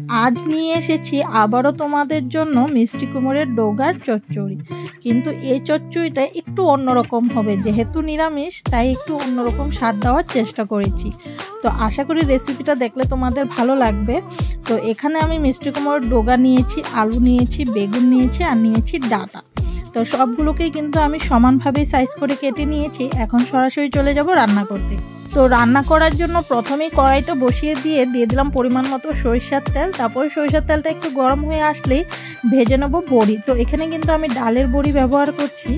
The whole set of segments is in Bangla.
আজ নিয়ে এসেছি আবারও তোমাদের জন্য মিষ্টি কুমড়ের ডোগার চচ্চড়ি। কিন্তু এই চচ্চড়িটা একটু অন্যরকম হবে, যেহেতু নিরামিষ তাই একটু অন্যরকম স্বাদ দেওয়ার চেষ্টা করেছি। তো আশা করি রেসিপিটা দেখলে তোমাদের ভালো লাগবে। তো এখানে আমি মিষ্টি কুমড়ের ডোগা নিয়েছি, আলু নিয়েছি, বেগুন নিয়েছি আর নিয়েছি ডাঁটা। তো সবগুলোকেই কিন্তু আমি সমানভাবেই সাইজ করে কেটে নিয়েছি। এখন সরাসরি চলে যাব রান্না করতে। তো রান্না করার জন্য প্রথমেই কড়াইটা বসিয়ে দিয়ে দিলাম পরিমাণ মতো সরিষার তেল। তারপরে সরিষার তেলটা একটু গরম হয়ে আসলেই ভেজে নেব বড়ি। তো এখানে কিন্তু আমি ডালের বড়ি ব্যবহার করছি।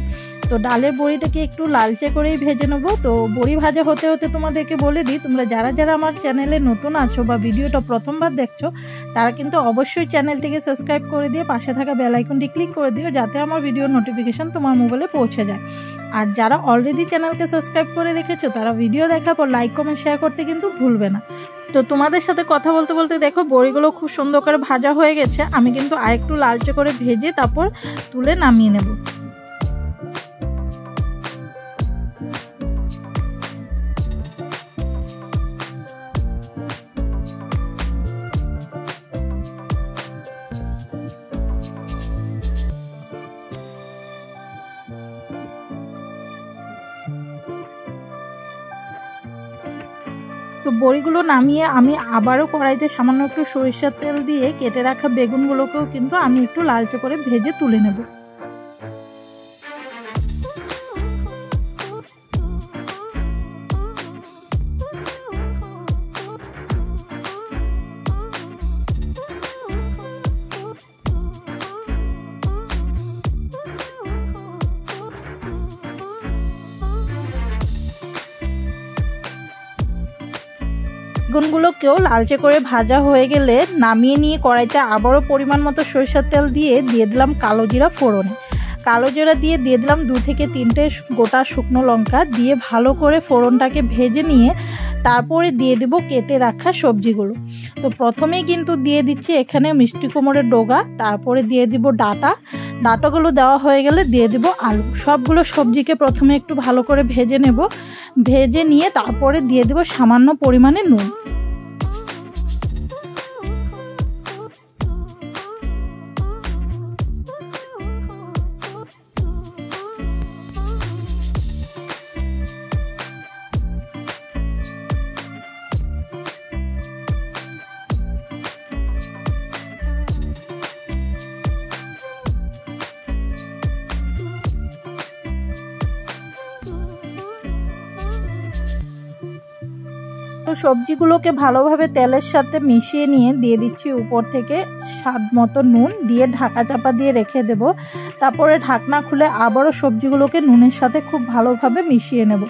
তো ডালের বড়িটাকে একটু লালচে করেই ভেজে নেব। তো বড়ি ভাজা হতে হতে তোমাদেরকে বলে দিই, তোমরা যারা যারা আমার চ্যানেলে নতুন আছো বা ভিডিওটা প্রথমবার দেখছো, তারা কিন্তু অবশ্যই চ্যানেলটিকে সাবস্ক্রাইব করে দিয়ে পাশে থাকা বেল আইকনটি ক্লিক করে দিও, যাতে আমার ভিডিওর নোটিফিকেশান তোমার মোবাইলে পৌঁছে যায়। আর যারা অলরেডি চ্যানেলকে সাবস্ক্রাইব করে রেখেছো, তারা ভিডিও দেখার পর লাইক কমেন্ট শেয়ার করতে কিন্তু ভুলবে না। তো তোমাদের সাথে কথা বলতে বলতে দেখো বড়িগুলো খুব সুন্দর করে ভাজা হয়ে গেছে। আমি কিন্তু আরেকটু লালচে করে ভেজে তারপর তুলে নামিয়ে নেব। তো বড়িগুলো নামিয়ে আমি আবারও কড়াইতে সামান্য একটু সরিষার তেল দিয়ে কেটে রাখা বেগুনগুলোকেও কিন্তু আমি একটু লালচে করে ভেজে তুলে নেব। বেগুনগুলোকেও লালচে করে ভাজা হয়ে গেলে নামিয়ে নিয়ে কড়াইতে আবারও পরিমাণ মতো সরিষার তেল দিয়ে দিলাম কালো জিরা ফোড়নে। কালো জিরা দিয়ে দিলাম 2 থেকে 3টে গোটা শুকনো লঙ্কা দিয়ে ভালো করে ফোড়নটাকে ভেজে নিয়ে তারপরে দিয়ে দেব কেটে রাখা সবজিগুলো। তো প্রথমেই কিন্তু দিয়ে দিচ্ছি এখানে মিষ্টি কুমড়ের ডোগা, তারপরে দিয়ে দিব ডাঁটাগুলো দেওয়া হয়ে গেলে দিয়ে দেব আলু। সবগুলো সবজিকে প্রথমে একটু ভালো করে ভেজে নেব। ভেজে নিয়ে তারপরে দিয়ে দেব সামান্য পরিমাণে নুন। তো সবজিগুলোকে ভালোভাবে তেলের সাথে মিশিয়ে নিয়ে দিয়ে দিচ্ছি উপর থেকে স্বাদ মতো নুন, দিয়ে ঢাকা চাপা দিয়ে রেখে দেব। তারপরে ঢাকনা খুলে আবারও সবজিগুলোকে নুনের সাথে খুব ভালোভাবে মিশিয়ে নেব,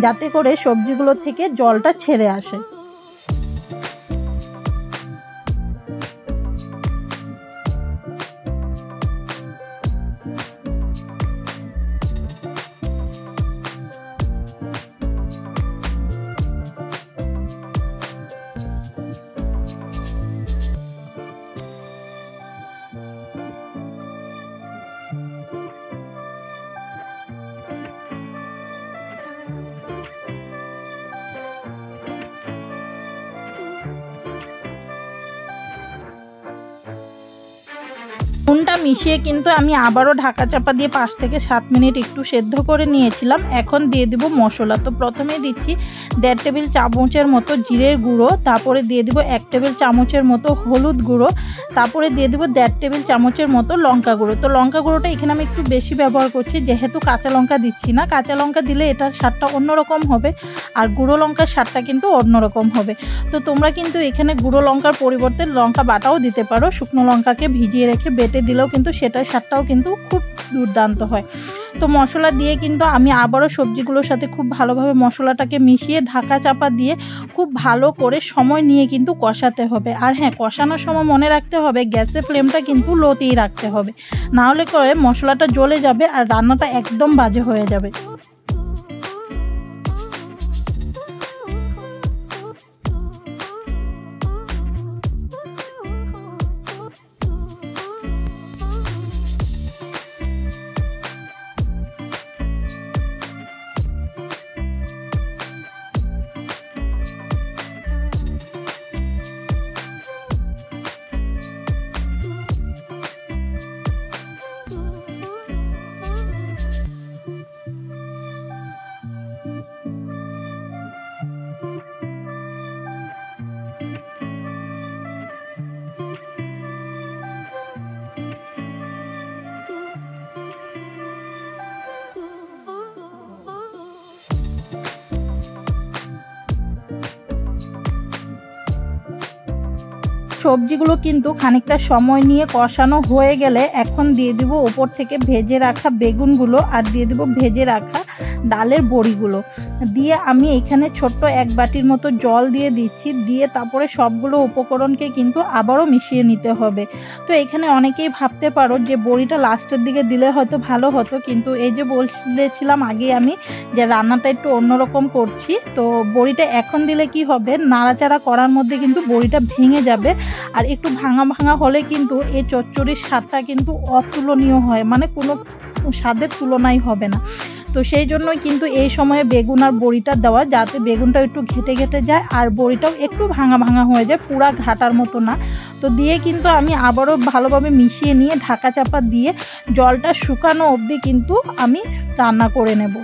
যাতে করে সবজিগুলো থেকে জলটা ছেড়ে আসে। নুনটা মিশিয়ে কিন্তু আমি আবারও ঢাকা চাপা দিয়ে 5 থেকে 7 মিনিট একটু সেদ্ধ করে নিয়েছিলাম। এখন দিয়ে দেব মশলা। তো প্রথমে দিচ্ছি 1.5 টেবিল চামচের মতো জিরের গুঁড়ো, তারপরে দিয়ে দেব 1 টেবিল চামচের মতো হলুদ গুঁড়ো, তারপরে দিয়ে দেব 1.5 টেবিল চামচের মতো লঙ্কা গুঁড়ো। তো লঙ্কা গুঁড়োটা এখানে আমি একটু বেশি ব্যবহার করছি, যেহেতু কাঁচা লঙ্কা দিচ্ছি না। কাঁচা লঙ্কা দিলে এটার স্বাদটা অন্যরকম হবে, আর গুঁড়ো লঙ্কার স্বাদটা কিন্তু অন্যরকম হবে। তো তোমরা কিন্তু এখানে গুঁড়ো লঙ্কার পরিবর্তে লঙ্কা বাটাও দিতে পারো। শুকনো লঙ্কাকে ভিজিয়ে রেখে বেটে দিলেও কিন্তু সেটার স্বাদটাও কিন্তু খুব দুর্দান্ত হয়। তো মশলা দিয়ে কিন্তু আমি আবারও সবজিগুলোর সাথে খুব ভালোভাবে মশলাটাকে মিশিয়ে ঢাকা চাপা দিয়ে খুব ভালো করে সময় নিয়ে কিন্তু কষাতে হবে। আর হ্যাঁ, কষানোর সময় মনে রাখতে হবে গ্যাসের ফ্লেমটা কিন্তু লোতেই রাখতে হবে, না হলে করে মশলাটা জ্বলে যাবে আর রান্নাটা একদম বাজে হয়ে যাবে। সবজিগুলো কিন্তু খানিকটা সময় নিয়ে কষানো হয়ে গেলে এখন দিয়ে দিব উপর থেকে ভেজে রাখা বেগুনগুলো আর দিয়ে দিব ভেজে রাখা ডালের বড়িগুলো দিয়ে আমি এখানে ছোট্ট এক বাটির মতো জল দিয়ে দিচ্ছি। দিয়ে তারপরে সবগুলো উপকরণকে কিন্তু আবারও মিশিয়ে নিতে হবে। তো এখানে অনেকেই ভাবতে পারো যে বড়িটা লাস্টের দিকে দিলে হয়তো ভালো হতো, কিন্তু এই যে বলছিলাম আগে আমি যে রান্নাটা একটু অন্যরকম করছি, তো বড়িটা এখন দিলে কি হবে, নাড়াচাড়া করার মধ্যে কিন্তু বড়িটা ভেঙে যাবে। আর একটু ভাঙা ভাঙা হলে কিন্তু এই চচ্চড়ির স্বাদটা কিন্তু অতুলনীয় হয়, মানে কোনো স্বাদের তুলনাই হবে না। তো সেই জন্যই কিন্তু এই সময়ে বেগুন আর বড়িটা দেওয়া, যাতে বেগুনটা একটু ঘেটে ঘেটে যায় আর বড়িটাও একটু ভাঙা ভাঙা হয়ে যায়, পুরা ঘাটার মতো না। তো দিয়ে কিন্তু আমি আবারও ভালোভাবে মিশিয়ে নিয়ে ঢাকা চাপা দিয়ে জলটা শুকানো অবধি কিন্তু আমি রান্না করে নেব।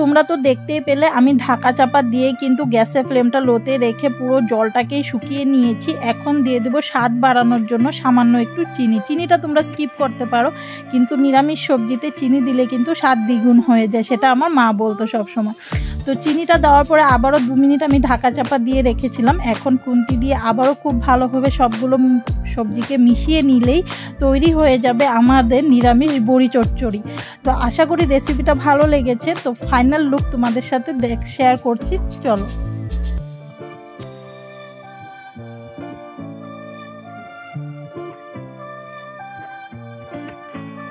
তোমরা তো দেখতেই পেলে আমি ঢাকা চাপা দিয়ে কিন্তু গ্যাসের ফ্লেমটা লোতে রেখে পুরো জলটাকেই শুকিয়ে নিয়েছি। এখন দিয়ে দেবো স্বাদ বাড়ানোর জন্য সামান্য একটু চিনি। চিনিটা তোমরা স্কিপ করতে পারো, কিন্তু নিরামিষ সবজিতে চিনি দিলে কিন্তু স্বাদ দ্বিগুণ হয়ে যায়, সেটা আমার মা বলতো সবসময়। তো চিনিটা দেওয়ার পরে আবারও 2 মিনিট আমি ঢাকা চাপা দিয়ে রেখেছিলাম। এখন খুন্তি দিয়ে আবারও খুব ভালোভাবে সবগুলো সবজিকে মিশিয়ে নিলেই তৈরি হয়ে যাবে আমাদের নিরামিষ বড়ি চচ্চড়ি। তো আশা করি রেসিপিটা ভালো লেগেছে। তো ফাইনাল লুক তোমাদের সাথে শেয়ার করছি, চলো।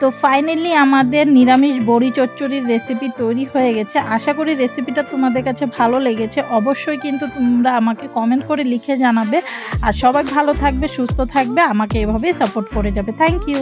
তো ফাইনালি আমাদের নিরামিষ বড়ি চচ্চড়ির রেসিপি তৈরি হয়ে গেছে। আশা করি রেসিপিটা তোমাদের কাছে ভালো লেগেছে। অবশ্যই কিন্তু তোমরা আমাকে কমেন্ট করে লিখে জানাবে। আর সবাই ভালো থাকবে, সুস্থ থাকবে, আমাকে এভাবেই সাপোর্ট করে যাবে। Thank you.